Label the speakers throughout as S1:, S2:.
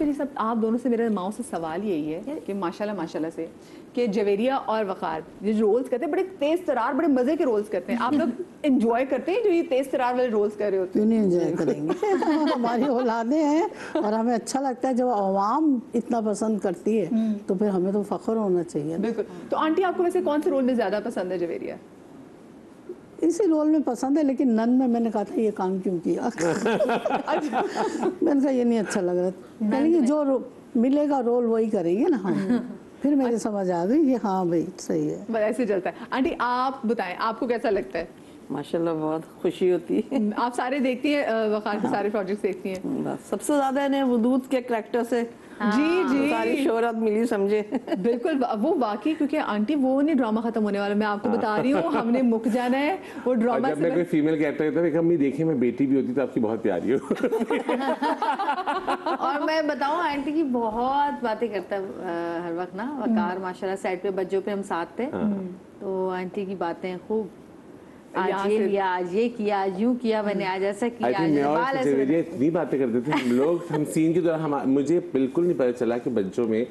S1: मेरी सब आप दोनों से मेरे माओ से सवाल यही है कि माशाल्लाह माशाल्लाह से कि जवेरिया और वकार ये जो रोल्स करते हैं बड़े तेज तरार बड़े मजे के रोल्स करते हैं, आप लोग एंजॉय करते हैं जो ये तेज तरार वाले रोल्स कर रहे होते
S2: क्यों नहीं एंजॉय करेंगे। हमारी औलादे हैं और हमें अच्छा लगता है जब आवाम इतना पसंद करती है तो फिर हमें तो फख्र होना चाहिए।
S1: बिल्कुल। तो आंटी आपको वैसे कौन से रोल में ज्यादा पसंद है जवेरिया?
S2: इसी रोल में पसंद है, लेकिन नन में मैंने कहा था ये काम क्यों किया। मैंने कहा ये नहीं अच्छा लग रहा, मैंने जो मिलेगा रोल वही करेंगे ना हम। फिर मेरे समझ आ गई कि हाँ भाई सही है,
S1: बस ऐसे चलता है। आंटी आप बताएं आपको कैसा लगता है?
S3: माशाल्लाह बहुत खुशी होती है।
S1: आप सारे देखती हैं वकार के सारे प्रोजेक्ट्स देखती हैं?
S3: बस सबसे ज्यादा इन्हें वदूद के करैक्टर से
S1: जी
S3: सारी शोहरत मिली समझे।
S1: बिल्कुल वो वाकई, क्योंकि आंटी वो नहीं ड्रामा खत्म होने वाला, मैं आपको बता रही हूँ, हमने मुक जाना है वो ड्रामा।
S4: जब मैं कोई फीमेल कैरेक्टर होता है अम्मी देखिए मैं बेटी भी होती तो आपकी बहुत प्यारी हो।
S5: और मैं बताऊं आंटी की बहुत बातें करता है हर वक्त ना वकार, माशाल्लाह सेट पे बच्चों पे हम साथ थे तो आंटी की बातें खूब, आज ये लिया, आज ये किया, आज यूं किया मैंने, आज ऐसा किया, आज
S4: जवेरिया इतनी बातें करते थे हम लोग, हम सीन के दौरान मुझे बिल्कुल नहीं पता चला कि बच्चों में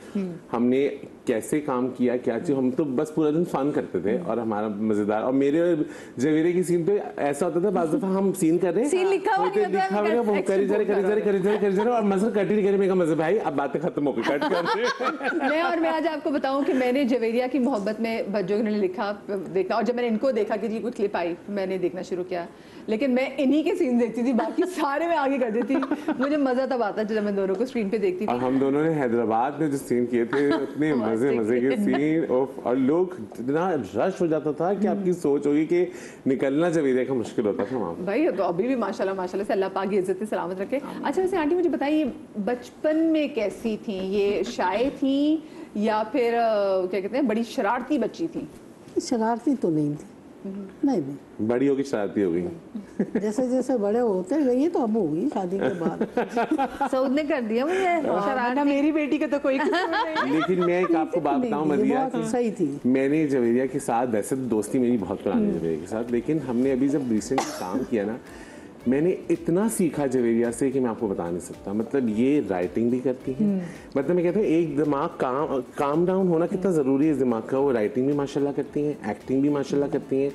S4: हमने कैसे काम किया, क्या चीज, हम तो बस पूरा दिन फन करते थे और हमारा मजेदार। और मेरे और जवेरिया की सीन पे ऐसा होता था बाज़ दफा हम सीन कर रहे हैं,
S5: सीन लिखा हुआ
S4: वो करी जा रहे और मसला कट ही नहीं करे, मेरा मजा भाई अब बातें खत्म हो गई, कट कर।
S1: मैं आज आपको बताऊं कि मैंने जवेरिया की मोहब्बत में बच्चों ने लिखा देखा, और जब मैंने इनको देखा कि जी कुछ क्लिप आई मैंने देखना शुरू किया, लेकिन मैं इन्हीं के सीन देखती थी, बाकी सारे मैं आगे कर देती। मुझे मजा तब आता जब मैं दोनों को स्क्रीन पे देखती थी।
S4: हम दोनों ने हैदराबाद में जो सीन किए थे इतने मजे के सीन, और लोग इतना रश हो जाता था कि आपकी सोच होगी कि निकलना जवेरिया का मुश्किल होता था वहाँ
S1: भाई। तो अभी भी माशाल्लाह माशाल्लाह से अल्लाह पाक की इज्जत सलामत रखे। अच्छा वैसे आंटी मुझे बताइए बचपन में कैसी थी, ये शाय थी या फिर क्या कहते हैं बड़ी शरारती बच्ची थी?
S2: शरारती तो नहीं थी, नहीं
S4: बड़ी होगी शरारती हो गई।
S2: जैसे जैसे बड़े होते गई तो अब होगी शादी के बाद।
S5: सऊद ने कर दिया मुझे
S1: शरारत, मेरी बेटी का तो कोई नहीं।
S4: लेकिन मैं एक आपको बात बताऊं मदिया,
S2: सही थी।
S4: मैंने जवेरिया के साथ, वैसे तो दोस्ती मेरी बहुत पुरानी जवेरिया के साथ, लेकिन हमने अभी जब रिसेंटली काम किया ना, मैंने इतना सीखा जवेरिया से कि मैं आपको बता नहीं सकता। मतलब ये राइटिंग भी करती है, मतलब मैं कहता हूँ एक दिमाग काम डाउन होना कितना ज़रूरी है दिमाग का। वो राइटिंग भी माशाल्लाह करती हैं, एक्टिंग भी माशाल्लाह करती हैं,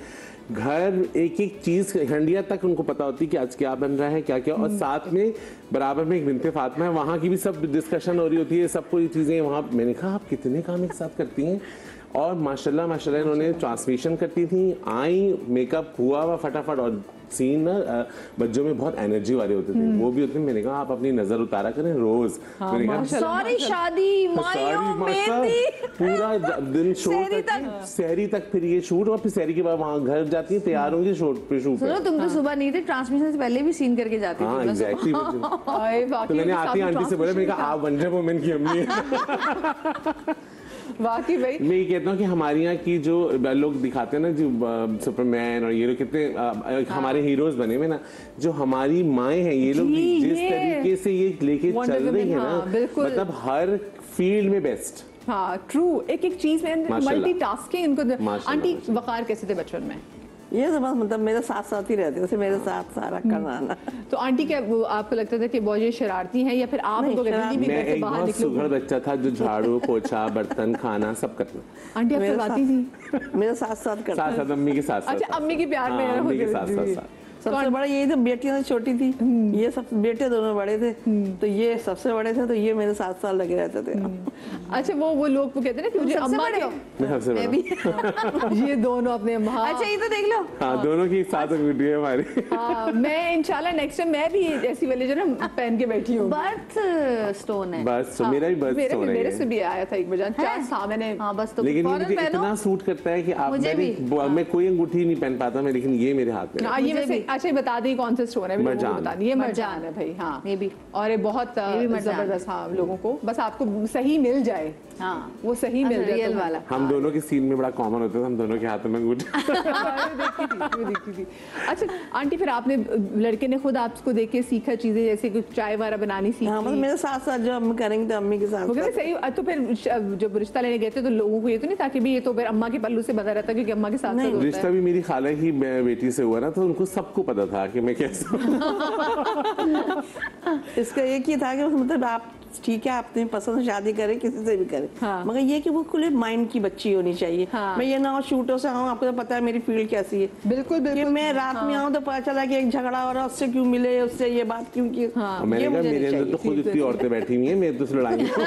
S4: घर एक एक चीज़ हंडिया तक उनको पता होती है कि आज क्या बन रहा है क्या क्या। और साथ में बराबर में एक बिनते फातिमा है, वहाँ की भी सब डिस्कशन हो रही होती है, सब कोई चीज़ें वहाँ। मैंने कहा आप कितने काम एक साथ करती हैं। और माशाल्लाह माशाल्लाह इन्होंने ट्रांसमिशन करती थी, आई मेकअप हुआ हुआ फटाफट, और सीन ना बच्चों में बहुत एनर्जी वाले होते थे, वो भी होते। मैंने कहा आप अपनी नजर उतारा करें रोज। मैंने कहा
S5: सॉरी शादी
S4: पूरा दिन शूट तक, सहरी तक, फिर ये शूट, और फिर सहरी के बाद वहाँ घर जाती है, तैयार होंगी शूट पे शूट।
S5: सुनो तुम तो सुबह नहीं थे, ट्रांसमिशन से पहले भी सीन करके जाती थी।
S4: हाँ एग्जैक्टली। तो मैंने आती आंटी से बोला, मैंने कहा आप वंडर वुमन की अम्मी है।
S1: वाकई भाई
S4: मैं ये कहता हूँ कि हमारे यहाँ की जो लोग दिखाते हैं ना, जो सुपरमैन और ये लोग कितने हमारे हीरोज बने हुए ना, जो हमारी माएँ हैं ये लोग जिस तरीके से ये लेके चल रही है ना, मतलब हर फील्ड में बेस्ट।
S1: हाँ ट्रू, एक एक चीज में मल्टीटास्किंग इनको। आंटी वकार कैसे थे बचपन में?
S3: ये तो बस मतलब मेरे साथ साथ ही रहते थे, मेरे साथ सारा करना।
S1: तो आंटी क्या वो आपको लगता था कि बहुत ये शरारती हैं, या फिर आप उनको कहती थी
S4: मैं एक बहुत सुघड़ बच्चा था जो झाड़ू पोछा बर्तन खाना सब करता?
S1: आंटी आप करवाती थी?
S3: मेरे साथ साथ करता,
S4: साथ अम्मी के साथ।
S1: अच्छा अम्मी के प्यार में
S4: अम्मी के साथ साथ।
S3: सबसे बड़ा यही था, बेटियां छोटी थी, ये सब बेटे दोनों बड़े थे, तो ये सबसे बड़े थे, तो ये मेरे 7 साल लगे रहते थे।
S1: अच्छा वो लोग वो कहते हैं ना कि मुझे अम्मा
S4: मैं सबसे बड़ा।
S1: ये दोनों अपने अम्मा।
S5: अच्छा ये तो देख लो,
S4: हाँ दोनों की साथ वीडियो है हमारी।
S1: मैं इंशाल्लाह नेक्स्ट टाइम मैं भी ऐसी वाली जो ना पहन के बैठी हूँ।
S5: बर्थ स्टोन है
S4: बस मेरा भी बर्थ स्टोन है।
S1: मेरे से भी आया था एक बजान 4 साल मैंने।
S5: हाँ बस तो
S4: लेकिन मुझे इतना सूट करता है कि आप मैं कोई अंगूठी नहीं पहन पाता मैं, लेकिन ये मेरे हाथ में।
S1: ये वैसे अच्छा बता दी कौन सा स्टोन है? ये मरजान है भाई। हाँ
S5: ये भी,
S1: और ये बहुत जबरदस्त। हाँ लोगों को बस आपको सही मिल जाए, हाँ वो सही मिल जाए
S5: रियल वाला।
S4: हम दोनों के सीन में बड़ा कॉमन होता था, हम दोनों के हाथों में अंगूठी
S1: देखती थी। अच्छा आंटी फिर आपने लड़के ने खुद आपको देख के सीखा चीजें, जैसे कुछ चाय वाला बनानी सीखी?
S3: हाँ मतलब मेरे साथ साथ जो हम करेंगे तो अम्मी के साथ
S1: सही। तो फिर जब रिश्ता लेने गए थे तो लोगों को ये तो नहीं था कि भी ये तो फिर अम्मा के पल्लू से बंधा रहता, क्योंकि अम्मा के साथ
S4: रिश्ता भी मेरी खाला की बेटी से हुआ ना, तो उनको सबको पता था कि मैं कैसा।
S3: इसका एक ही था कि मतलब आप ठीक है अपनी पसंद से शादी करे किसी से भी करे,
S1: हाँ।
S3: मगर ये कि वो खुले माइंड की बच्ची होनी चाहिए।
S1: हाँ।
S3: मैं ये ना हो शूटों से आऊँ, आपको तो पता है मेरी फील्ड कैसी है,
S1: बिल्कुल
S3: कि
S1: बिल्कुल।
S3: मैं रात में आऊँ तो पता चला कि एक झगड़ा हो रहा है, उससे क्यों मिले, उससे ये बात क्यों की।
S1: हाँ।
S4: मैंने
S3: ये
S4: कहा
S3: मुझे
S4: मेरे
S3: नहीं
S4: अंदर तो खुद इतनी औरतें बैठी हुई हैं, मैं तो लड़ाई
S3: चाहिए।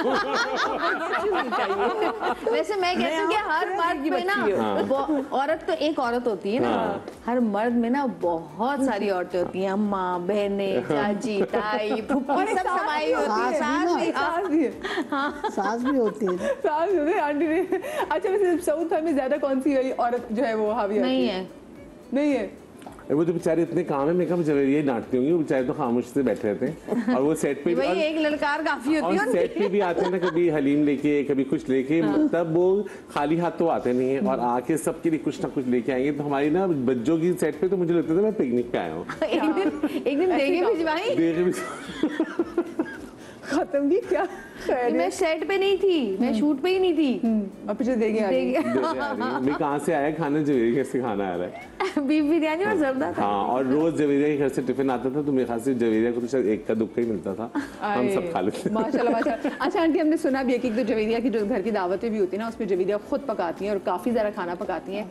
S5: वैसे मैं कहती हूँ कि हर मर्द में ना औरत तो एक औरत होती है ना, हर मर्द में ना बहुत सारी औरतें होती हैं, अम्मा, बहनें, चाची, ताई, फूफी, सब समाई होती है।
S2: सास भी ना।
S1: सास भी है।
S2: सास भी होती है।
S1: सास जो है आंटी ने। अच्छा वैसे साउथ में ज्यादा कौन सी वाली औरत जो है वो हावी
S5: नहीं है।
S1: नहीं है।
S4: वो तो बेचारे इतने काम है, मैं कहा जवेरिया डांटती होंगी, वो बेचारे तो खामोश से बैठे रहते हैं। और वो सेट पे
S5: वही एक ललकार काफी होती है
S4: और सेट पे भी आते हैं ना, कभी हलीम लेके कभी कुछ लेके, तब वो खाली हाथ तो आते नहीं है, और आके सबके लिए कुछ ना कुछ लेके आएंगे। तो हमारी ना बच्चों की सेट पे तो मुझे लगता था मैं पिकनिक पे आया हूँ।
S5: एक दिन देगी भिजवाई।
S1: खत्म की क्या
S5: मैं सेट पे नहीं थी, मैं शूट पे ही नहीं थी।
S1: और पीछे देगी आ रही है।
S4: मैं कहाँ से आया खाना, जवेरिया से खाना आ रहा है।
S5: बीफ बिरयानी और जर्दा था।
S4: हाँ, और रोज जवेरिया के घर से टिफिन आता था, तो मेरे ख्याल से जवेरिया को तो शायद एक का दुक्का ही मिलता था, हम सब खा लेते।
S1: माशाल्लाह माशाल्लाह। अच्छा आंटी हमने सुना भी है कि एक तो जवेरिया की जो घर की दावतें भी होती है ना, उसमें जवेरिया खुद पकाती हैं और काफी ज़्यादा खाना पकाती हैं।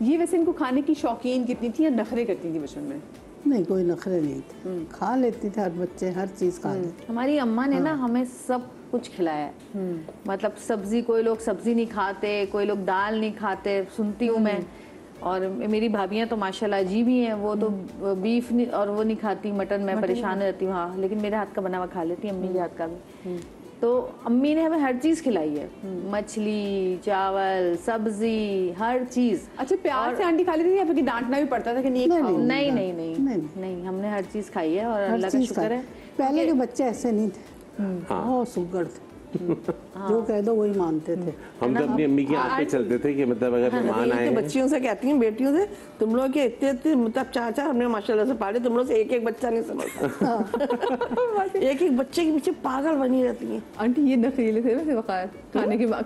S1: ये वैसे इनको खाने की शौकीन कितनी थी या नखरे करती थी बचपन में?
S2: नहीं, कोई नखरे नहीं थे, खा लेती थे हर बच्चे, हर चीज खा लेते।
S5: हमारी अम्मा ने ना हमें सब कुछ खिलाया है। मतलब सब्जी, कोई लोग सब्जी नहीं खाते, कोई लोग दाल नहीं खाते, सुनती हूँ मैं। और मेरी भाभियाँ तो माशाल्लाह अजीब ही हैं, वो तो बीफ नहीं और वो नहीं खाती, मटन, मैं परेशान रहती हूँ। हाँ, लेकिन मेरे हाथ का बना हुआ खा लेती, अम्मी के हाथ का भी। तो अम्मी ने हमें हर चीज़ खिलाई है, मछली, चावल, सब्जी, हर चीज़।
S1: अच्छा प्यार से आंटी खा लेती थी या फिर डांटना भी पड़ता था कि नहीं खाओ?
S5: नहीं नहीं नहीं नहीं, हमने हर चीज़ खाई है और अल्लाह का शुक्र है।
S2: पहले के बच्चे ऐसे नहीं थे, बहुत सुगड़ थे, जो कह दो वही मानते थे।
S4: हम तो अपनी अम्मी की आंख पे चलते थे कि मतलब अगर मेहमान आए
S3: तो
S4: हैं,
S3: बच्चियों से कहती हैं, बेटियों से, तुम लोग के इतने इतने मतलब चाचा हमने माशाल्लाह से पाले, तुम लोग से एक एक बच्चा नहीं समझता। एक एक बच्चे के पीछे पागल बनी रहती हैं।
S1: आंटी ये नखरीले थे वैसे वक़ार,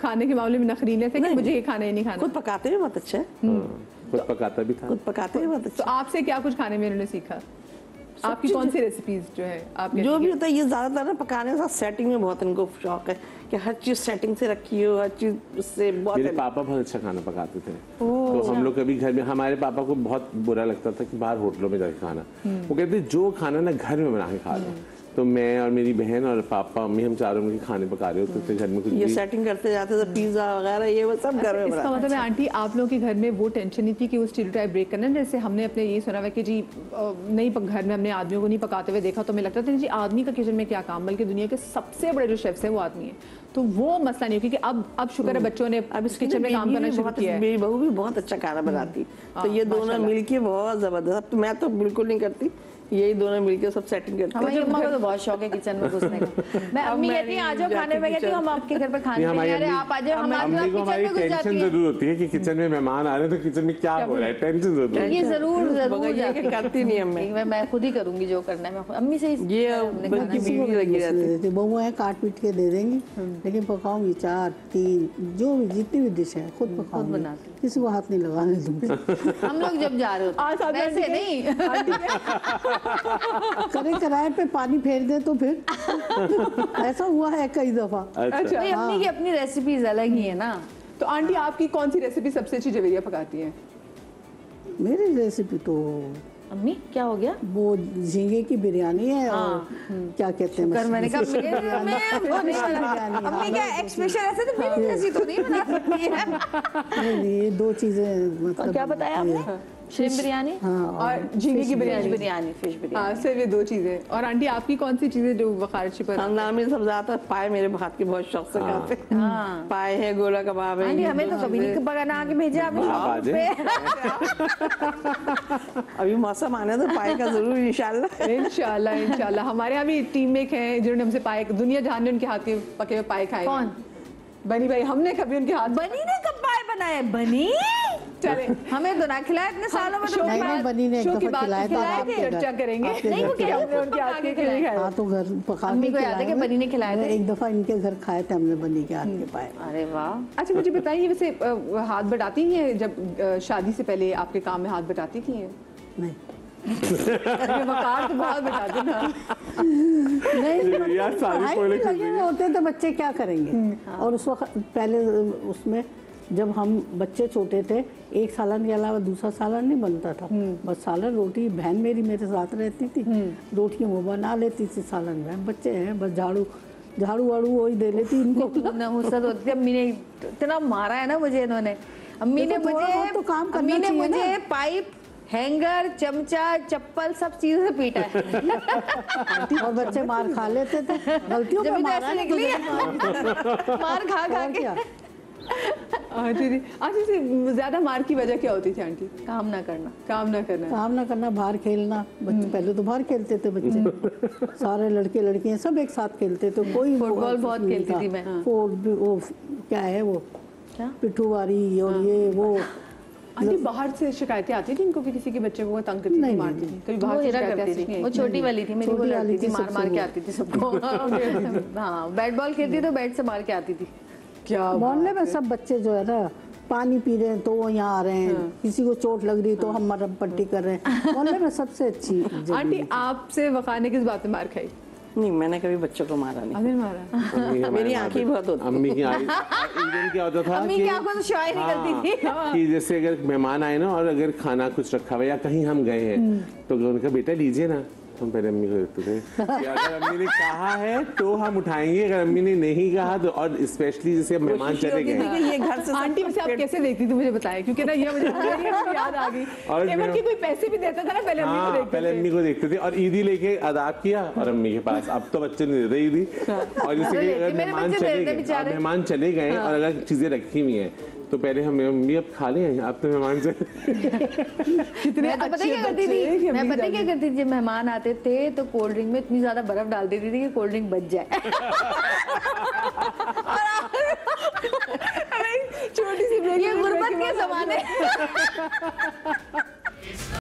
S1: खाने के मामले में नखरीले थे कि मुझे ये खाना ही नहीं खाना।
S3: खुद पकाते भी बहुत अच्छा है,
S4: खुद पकाता भी था।
S3: खुद पकाते भी बहुत
S1: तो
S3: अच्छा।
S1: आपसे क्या कुछ खाने में उन्होंने सीखा? आपकी कौन सी रेसिपीज जो है आप
S3: जो भी होता है, ये ज्यादातर ना पकाने के साथ सेटिंग में बहुत इनको शौक है कि हर चीज सेटिंग से रखी हो, हर चीज उससे बहुत।
S4: मेरे पापा बहुत अच्छा खाना पकाते थे, तो हम लोग कभी घर में, हमारे पापा को बहुत बुरा लगता था कि बाहर होटलों में जाके खाना। वो कहते जो खाना ना घर में बना के खा लो। तो मैं और मेरी बहन और पापा मम्मी हम चारों मिलकर खाने पका रहे होते थे घर में, कुछ
S3: ये
S4: भी।
S3: सेटिंग करते जाते थे, पिज्जा वगैरह ये वो सब घर में
S1: इसका
S3: बनाते।
S1: मतलब है आंटी आप लोगों के घर में वो टेंशन नहीं थी कि वो स्टीरियोटाइप ब्रेक करना। जैसे हमने अपने ये सुना हुआ कि जी नहीं घर में हमने आदमियों को नहीं पकाते हुए देखा, तो हमें लगता था जी आदमी का किचन में क्या काम, बल्कि दुनिया के सबसे बड़े जो शेफ्स हैं वो आदमी है। तो वो मसला नहीं, क्योंकि अब शुक्र है बच्चों ने अब इस किचन में काम करना शुरू किया है।
S3: मेरी बहू भी बहुत अच्छा खाना बनाती, तो ये दोनों मिलके बहुत जबरदस्त। तो मैं तो बिल्कुल नहीं करती, यही दोनों मिलके सब सेटिंग करते हैं।
S5: हमारी अम्मा को तो बहुत शौक है किचन में घुसने का। मैं अम्मी कहती हैं आ जाओ खाने में, कहती हूँ हम आपके घर पे खाने
S4: हमारी
S5: नहीं आ रहे, आप आ जाओ, हम
S4: अम्मी को
S5: किचन
S4: हमारी
S5: में घुस
S4: टेंशन
S5: जाती है।
S4: जरूर होती है कि किचन में मेहमान आ रहे हैं तो किचन में क्या हो रहा है, टेंशन जरूर होती है।
S5: ये जरूर
S3: मगर ये
S5: जाती
S3: कि करती नहीं अम्मी।
S5: मैं खुद ही करूंगी जो करना है, मैं अम्मी से ही
S3: ये
S5: हमने
S3: बल्कि
S5: खाना
S2: किसी को
S3: बीवी लगी रहती है।
S2: देती, बहू है काट पीट के दे देंगी, लेकिन पकाऊंगी 4 3 जो भी जितनी भी डिश है खुद पकाऊंगी,
S5: बनाती।
S2: किसी को हाथ नहीं लगाने दूंगी।
S5: हम लोग जब जा रहे
S1: आज
S5: होते
S1: आप
S5: वैसे नहीं।
S2: करे कराए पे पानी फेर दे तो फिर ऐसा हुआ है कई दफा।
S4: अच्छा,
S5: नहीं, अम्मी की अपनी रेसिपीज अलग ही है ना।
S1: तो आंटी आपकी कौन सी रेसिपी सबसे अच्छी जवेरिया पकाती है?
S2: मेरी रेसिपी तो
S5: अम्मी क्या हो गया?
S2: वो झींगे की बिरयानी है और क्या कहते हैं
S5: कर मैंने कहा
S2: बिरयानी,
S5: अम्मी क्या एक्सप्रेशन ऐसे तो मेरी जैसी तो नहीं बना सकती है।
S2: नहीं ये 2 चीजें मतलब
S5: क्या बताया आपने? श्रिम्प बिरयानी
S2: हाँ,
S1: और झींगे की बिरयानी।
S5: फिश बिरयानी।
S1: हाँ सिर्फ ये 2 चीजें। और आंटी आपकी कौन सी चीजें जो वखार अच्छी पर?
S3: खानदान में सब ज्यादातर पाए मेरे हाथ के बहुत शौक से खाते हैं।
S5: हाँ।
S3: पाए है, गोला कबाब है।
S5: आंटी हमें तो कभी नहीं पकाना आके भेजा आपने
S4: आप आ
S5: शॉप
S4: जाए।
S5: पे।
S3: अभी मौसम आने तो पाए का जरूर इंशाल्लाह।
S1: इंशाल्लाह इंशाल्लाह। हमारे यहाँ भी टीम में एक हैं जिन्होंने हमसे पाए, दुनिया जान ने उनके हाथ के पके हुए पाए खाए।
S5: कौन?
S1: बनी भाई। हमने कभी उनके हाथ
S5: बनी ने कब पाए बनाए? बनी
S1: चले
S5: हमें तो ना खिलाया इतने सालों में। तो
S2: नहीं, नहीं, बनी ने एक
S1: शो की
S2: दफा
S1: बात
S2: खिलाया था
S1: खिलाए
S2: आपके
S1: थे,
S2: घर।
S1: चर्चा करेंगे।
S2: आपके
S5: नहीं, वो
S2: घर
S5: कह रहे
S1: हमने उनके हाथ के
S5: खिलाए।
S1: खाए।
S2: हाँ तो घर पका
S5: अम्मी
S2: के
S5: को याद है कि
S2: खिलाए
S5: बनी ने खिलाए थे।
S2: एक दफा इनके घर खाए थे हमने बनी के हाथ के पाए।
S5: अरे वाह।
S1: अच्छा मुझे बताइए वैसे हाथ बटाती हैं जब शादी से पहले आपके काम में हाथ बटाती थी?
S2: नहीं
S1: वकार तो बहुत बताते ना।
S2: नहीं
S4: यार सारी
S2: पढ़ाई में
S4: पॉलिटिक्स
S2: लगे हुए होते हैं तो बच्चे क्या करेंगे। और उस वक्त पहले उसमें जब हम बच्चे छोटे थे, एक सालन के अलावा दूसरा सालन नहीं बनता था। बस सालन रोटी, बहन मेरी मेरे साथ रहती थी, रोटियां वो बना लेती थी, सालन बहन, बच्चे हैं बस झाड़ू वाड़ू वही दे लेती इनको।
S5: नहुसत होती है। अम्मी ने इतना मारा है ना मुझे इन्होंने। अम्मी ने
S2: थोड़ा
S5: मुझे
S2: बहुत तो काम करना
S5: अम्मी ने
S2: चाहिए ना।
S5: मुझे पाइप, हैंगर, चमचा, चप्पल सब चीजों से पीटा है।
S2: और बच्चे मार खा लेते थे, गलतियों
S5: जब
S2: पे
S5: भी तो
S2: मारा
S5: ऐसे
S2: है,
S5: निकली
S2: तो
S5: मार खा खा
S2: और
S5: के।
S2: क्या।
S1: आंटी जी, आंटी से ज्यादा मार की वजह क्या होती थी आंटी?
S5: काम ना करना।
S1: काम ना करना।
S2: काम ना करना, बाहर खेलना। बच्चे पहले तो बाहर खेलते थे बच्चे, सारे लड़के लड़कियां सब एक साथ खेलते थे। कोई
S5: फुटबॉल बहुत खेलती थी मैं।
S2: वो क्या है वो
S5: क्या?
S2: पिट्ठूवारी और ये वो।
S1: आंटी बाहर से शिकायतें आती थी इनको कि किसी के बच्चे को तंग करती थी,
S2: नहीं,
S1: मारती थी? कभी
S5: वो
S1: बाहर से
S5: हेरा
S1: शिकायतें
S5: करती
S1: ऐसी
S5: थी।
S1: नहीं
S5: वो
S1: आई?
S5: छोटी वाली थी मेरी, वो
S2: छोटी
S5: लड़ती
S2: वाली
S5: थी,
S2: थी,
S5: मार
S2: सबसे
S5: मार के
S2: वो।
S5: आती थी सबको। हाँ, बैट बॉल खेलती तो बैट से मार के आती थी।
S1: क्या
S2: मोहल्ले में सब बच्चे जो है ना, पानी पी रहे हैं तो वो यहाँ आ रहे हैं, किसी को चोट लग रही तो हम मरहम पट्टी कर रहे हैं। मोहल्ले में सबसे अच्छी
S1: आंटी आपसे वकार ने किस बात में मार खाई?
S3: नहीं, मैंने कभी बच्चों को मारा नहीं।
S1: अनिल मारा?
S4: अम्मी हमारे
S3: मेरी
S4: माँ
S3: आंखें
S4: पे-
S3: बहुत होती
S4: अम्मी की आंखें इंडियन क्या होता था
S5: अम्मी
S4: कि-
S5: की आंखों से शुआई निकलती थी।
S4: हाँ, कि जैसे अगर मेहमान आए ना और अगर खाना कुछ रखा हुआ या कहीं हम गए हैं तो उनका बेटा लीजिए ना, हम पहले अम्मी को देखते थे कि अगर अम्मी ने कहा है तो हम उठाएंगे, अगर अम्मी ने नहीं कहा तो। और स्पेशली जैसे मेहमान
S3: कोशिश
S4: चले
S3: होती थी
S4: गए
S3: कि ये घर से सब
S1: आंटी वैसे आप कैसे देखती थी मुझे बताएं, क्योंकि ना ये मुझे याद आ गई।
S4: और
S1: केवल
S4: मेरा-
S1: कि कोई पैसे भी देता था ना, पहले अम्मी को
S4: हाँ,
S1: देखते
S4: पहले
S1: थे।
S4: अम्मी को देखते थे और ईदी लेके अदा किया और अम्मी के पास। अब तो बच्चे नहीं देते ईदी। और जैसे कि अगर
S5: मेरे
S4: मेहमान
S5: बच्चे
S4: चले
S5: देते
S4: गए,
S5: बेचारे।
S4: मेहमान चले गए और अगर चीजें रखी हुई हैं तो पहले हम अम्मी अब खा लें, अब तो मेहमान चले।
S1: कितने
S5: मैं तो पता
S1: अच्छे
S5: क्या करती
S1: बच्चे कि
S5: थी, मैं
S1: अम्मी
S5: पता क्या
S1: जान-
S5: करती थी, जब मेहमान आते थे तो कोल्ड ड्रिंक में इतनी ज्यादा बर्फ डाल देती थी कि कोल्ड ड्रिंक बच जाए।
S1: छोटी सी
S5: ये गुर्बत के जमाने।